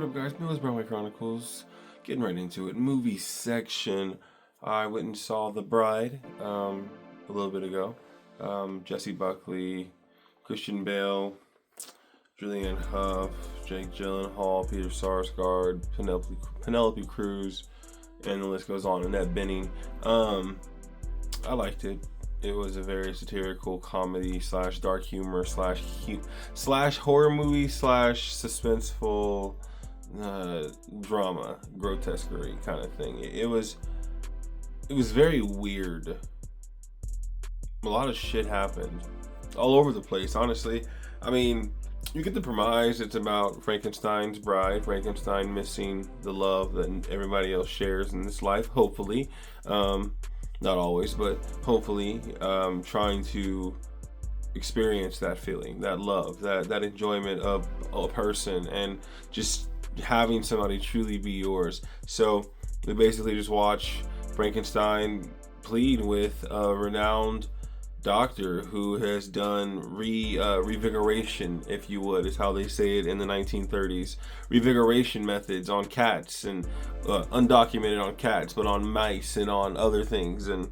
up, guys? Bill's Broadway Chronicles. Getting right into it. Movie section. I went and saw The Bride a little bit ago. Jesse Buckley, Christian Bale, Julianne Hough, Jake Gyllenhaal, Peter Sarsgaard, Penelope Cruz, and the list goes on. Annette Bening. I liked it. It was a very satirical comedy / dark humor / horror movie / suspenseful drama, grotesquerie kind of thing. It was very weird. A lot of shit happened all over the place, honestly. I mean, you get the premise. It's about Frankenstein's bride, Frankenstein missing the love that everybody else shares in this life, hopefully. Not always, but hopefully trying to experience that feeling, that love, that enjoyment of a person, and just having somebody truly be yours. So we basically just watch Frankenstein plead with a renowned doctor who has done revigoration, if you would, is how they say it in the 1930s. Revigoration methods on cats, and undocumented on cats, but on mice and on other things. And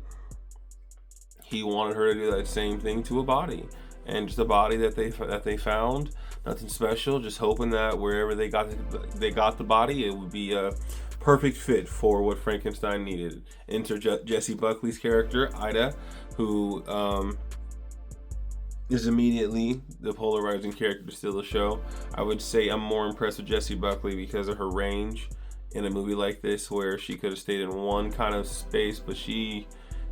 he wanted her to do that same thing to a body, and just a body that they found, nothing special, just hoping that wherever they got the body, it would be a perfect fit for what Frankenstein needed. Enter Jesse Buckley's character, Ida, who is immediately the polarizing character to steal the show. I would say I'm more impressed with Jesse Buckley because of her range in a movie like this, where she could have stayed in one kind of space, but she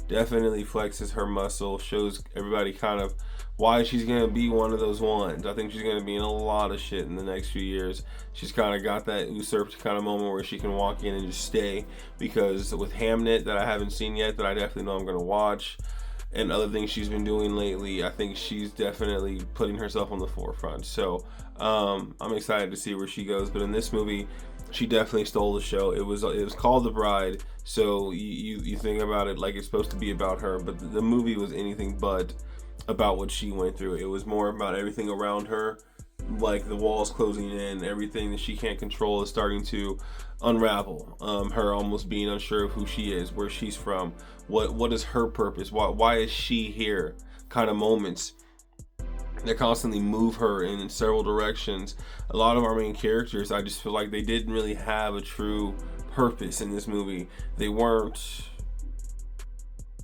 definitely flexes her muscle, shows everybody kind of why she's going to be one of those ones. I think she's going to be in a lot of shit in the next few years. She's kind of got that usurped kind of moment where she can walk in and just stay, because with Hamnet, that I haven't seen yet, that I definitely know I'm going to watch, and other things she's been doing lately, I think she's definitely putting herself on the forefront. So I'm excited to see where she goes. But in this movie, she definitely stole the show. It was called The Bride, so you think about it like it's supposed to be about her, but the movie was anything but about what she went through. It was more about everything around her, like the walls closing in, everything that she can't control is starting to unravel. Her almost being unsure of who she is, where she's from, what is her purpose, why is she here, kind of moments that constantly move her in several directions. A lot of our main characters, I just feel like they didn't really have a true purpose in this movie. They weren't,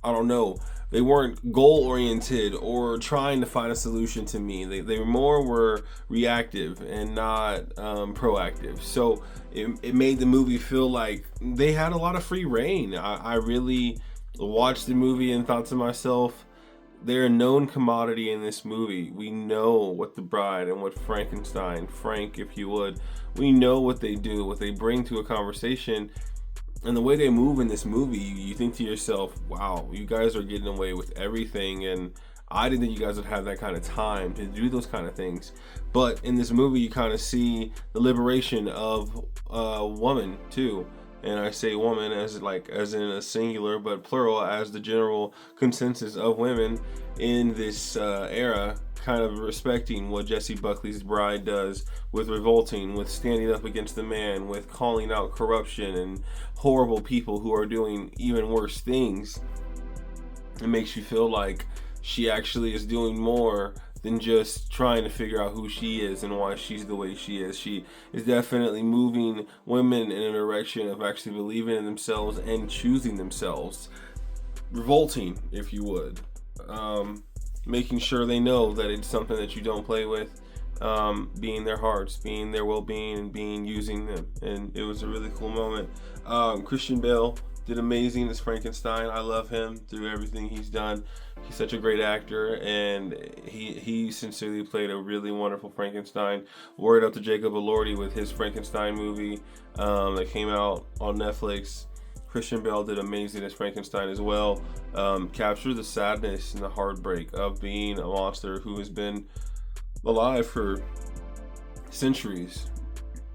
I don't know, they weren't goal-oriented or trying to find a solution to me. They more were reactive and not proactive. So it made the movie feel like they had a lot of free reign. I really watched the movie and thought to myself, they're a known commodity in this movie. We know what the bride and what Frankenstein, Frank, if you would, we know what they do, what they bring to a conversation. And the way they move in this movie, you think to yourself, wow, you guys are getting away with everything. And I didn't think you guys would have that kind of time to do those kind of things. But in this movie, you kind of see the liberation of a woman, too. And I say woman as in a singular, but plural, as the general consensus of women in this era, kind of respecting what Jesse Buckley's bride does, with revolting, with standing up against the man, with calling out corruption and horrible people who are doing even worse things. It makes you feel like she actually is doing more than just trying to figure out who she is and why she's the way she is. She is definitely moving women in a direction of actually believing in themselves and choosing themselves. Revolting, if you would. Making sure they know that it's something that you don't play with. Being their hearts, being their well-being, and using them. And it was a really cool moment. Christian Bale did amazing as Frankenstein. I love him through everything he's done. He's such a great actor, and he sincerely played a really wonderful Frankenstein. Word up to Jacob Elordi with his Frankenstein movie that came out on Netflix. Christian Bale did amazing as Frankenstein as well. Captured the sadness and the heartbreak of being a monster who has been alive for centuries.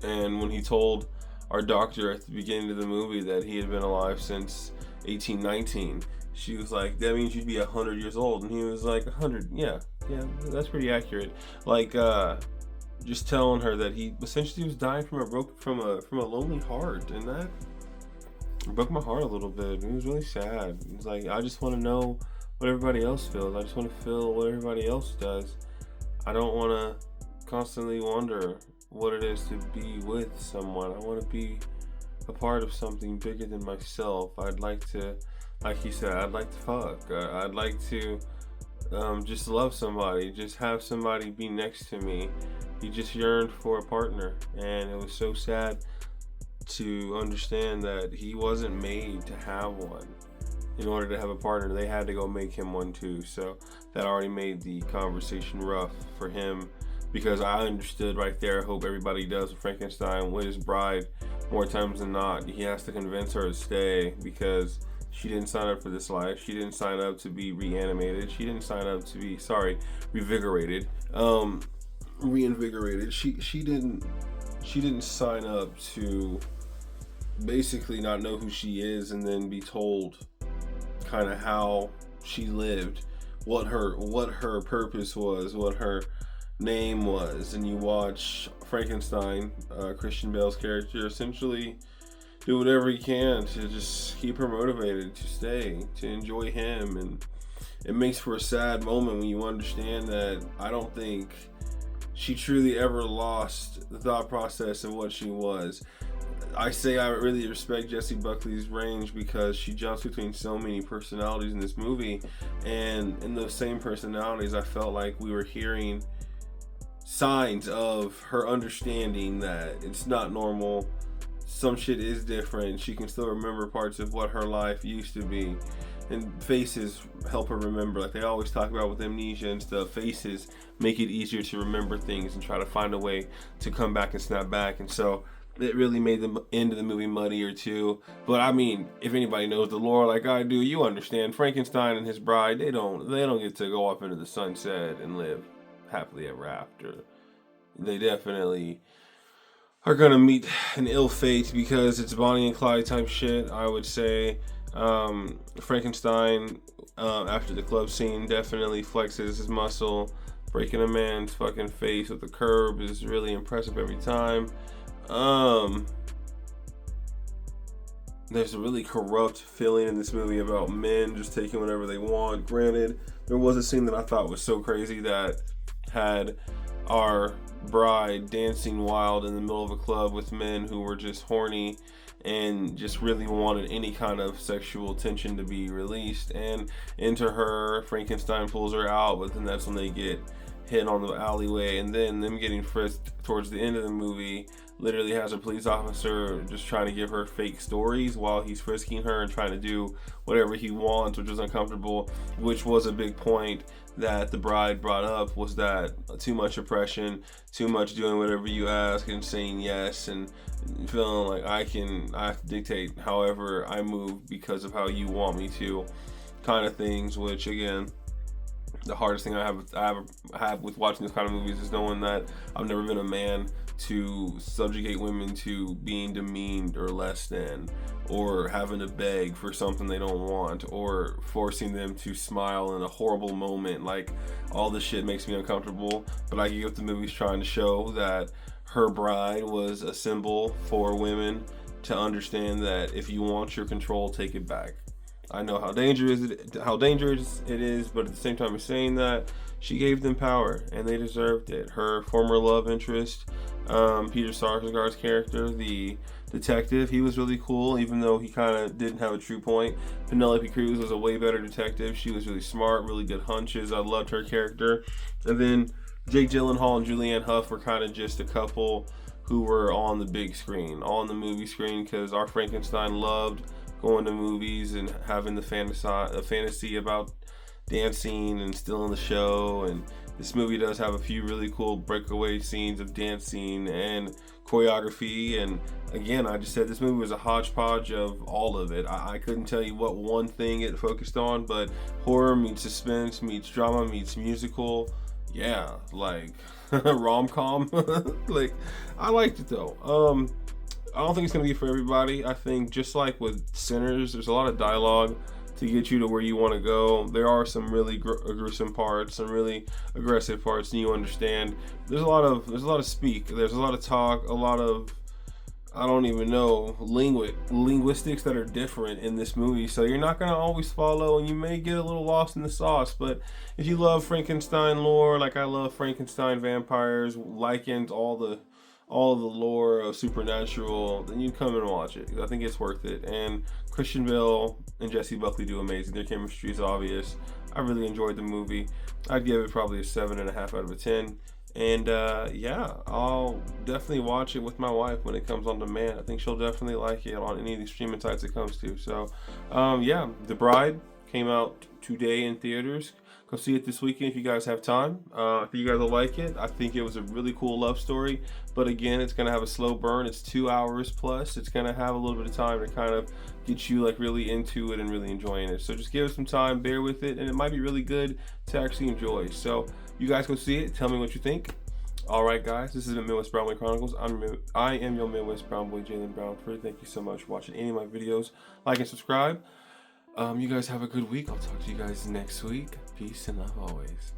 And when he told our doctor at the beginning of the movie that he had been alive since 1819, she was like, that means you'd be 100 years old. And he was like, 100, yeah, that's pretty accurate. Like, just telling her that he essentially was dying from a lonely heart, and that broke my heart a little bit. It was really sad. It's like, I just want to know what everybody else feels. I just want to feel what everybody else does. I don't want to constantly wonder what it is to be with someone. I want to be a part of something bigger than myself. I'd like to, like he said, I'd like to fuck. I'd like to just love somebody, just have somebody be next to me. He just yearned for a partner, and it was so sad to understand that he wasn't made to have one. In order to have a partner, they had to go make him one too. So that already made the conversation rough for him, because I understood right there. I hope everybody does with Frankenstein, with his bride. More times than not, he has to convince her to stay, because she didn't sign up for this life. She didn't sign up to be reanimated. She didn't sign up to be, revigorated. Reinvigorated. She didn't sign up to basically not know who she is and then be told kind of how she lived, what her purpose was, what her name was. And you watch Frankenstein, Christian Bale's character, essentially do whatever he can to just keep her motivated to stay, to enjoy him. And it makes for a sad moment when you understand that I don't think she truly ever lost the thought process of what she was. I say I really respect Jessie Buckley's range, because she jumps between so many personalities in this movie, and in those same personalities I felt like we were hearing signs of her understanding that it's not normal. Some shit is different. She can still remember parts of what her life used to be, and faces help her remember. Like they always talk about with amnesia and stuff, faces make it easier to remember things and try to find a way to come back and snap back. And so it really made the end of the movie muddier too. But I mean, if anybody knows the lore like I do, you understand Frankenstein and his bride, they don't get to go off into the sunset and live happily ever after. They definitely are gonna meet an ill fate, because it's Bonnie and Clyde type shit. I would say Frankenstein, after the club scene, definitely flexes his muscle. Breaking a man's fucking face with the curb is really impressive every time. There's a really corrupt feeling in this movie about men just taking whatever they want. Granted, there was a scene that I thought was so crazy that had our bride dancing wild in the middle of a club with men who were just horny and just really wanted any kind of sexual tension to be released. And into her, Frankenstein pulls her out, but then that's when they get hit on the alleyway, and then them getting frisked towards the end of the movie literally has a police officer just trying to give her fake stories while he's frisking her and trying to do whatever he wants, which was uncomfortable. Which was a big point that the bride brought up, was that too much oppression, too much doing whatever you ask and saying yes, and feeling like I have to dictate however I move because of how you want me to, kind of things. Which again, the hardest thing I have with watching this kind of movies is knowing that I've never been a man to subjugate women to being demeaned or less than, or having to beg for something they don't want, or forcing them to smile in a horrible moment. Like, all this shit makes me uncomfortable. But I get what the movie's trying to show, that her bride was a symbol for women to understand that if you want your control, take it back. I know how dangerous it is, but at the same time as saying that, she gave them power and they deserved it. Her former love interest, Peter Sarsgaard's character, the detective, he was really cool, even though he kind of didn't have a true point. Penelope Cruz was a way better detective. She was really smart, really good hunches. I loved her character. And then Jake Gyllenhaal and Julianne Hough were kind of just a couple who were on the big screen, on the movie screen, because our Frankenstein loved going to movies and having the fantasy about dancing and stealing the show. And this movie does have a few really cool breakaway scenes of dancing and choreography. And again, I just said this movie was a hodgepodge of all of it. I couldn't tell you what one thing it focused on, but horror meets suspense meets drama meets musical. Yeah, like rom-com. Like, I liked it though. I don't think it's going to be for everybody. I think just like with Sinners, there's a lot of dialogue to get you to where you want to go. There are some really gruesome parts, some really aggressive parts, and you understand. There's a lot of speak. There's a lot of talk, a lot of, I don't even know, linguistics that are different in this movie. So you're not gonna always follow, and you may get a little lost in the sauce. But if you love Frankenstein lore, like I love Frankenstein vampires, lycans, all of the lore of supernatural, then you come and watch it. I think it's worth it. And Christian Bale and Jessie Buckley do amazing. Their chemistry is obvious. I really enjoyed the movie. I'd give it probably a 7.5 out of 10. And yeah, I'll definitely watch it with my wife when it comes on demand. I think she'll definitely like it on any of these streaming sites it comes to. So yeah, The Bride came out today in theaters. Go see it this weekend if you guys have time. I think you guys will like it. I think it was a really cool love story. But again, it's going to have a slow burn. It's 2 hours plus. It's going to have a little bit of time to kind of get you like really into it and really enjoying it. So just give it some time, bear with it, and it might be really good to actually enjoy. So you guys go see it. Tell me what you think. All right, guys, this is the Midwest Brown Boy Chronicles. I am your Midwest Brown Boy, Jalen Brownford. Thank you so much for watching any of my videos. Like and subscribe. You guys have a good week. I'll talk to you guys next week. Peace and love always.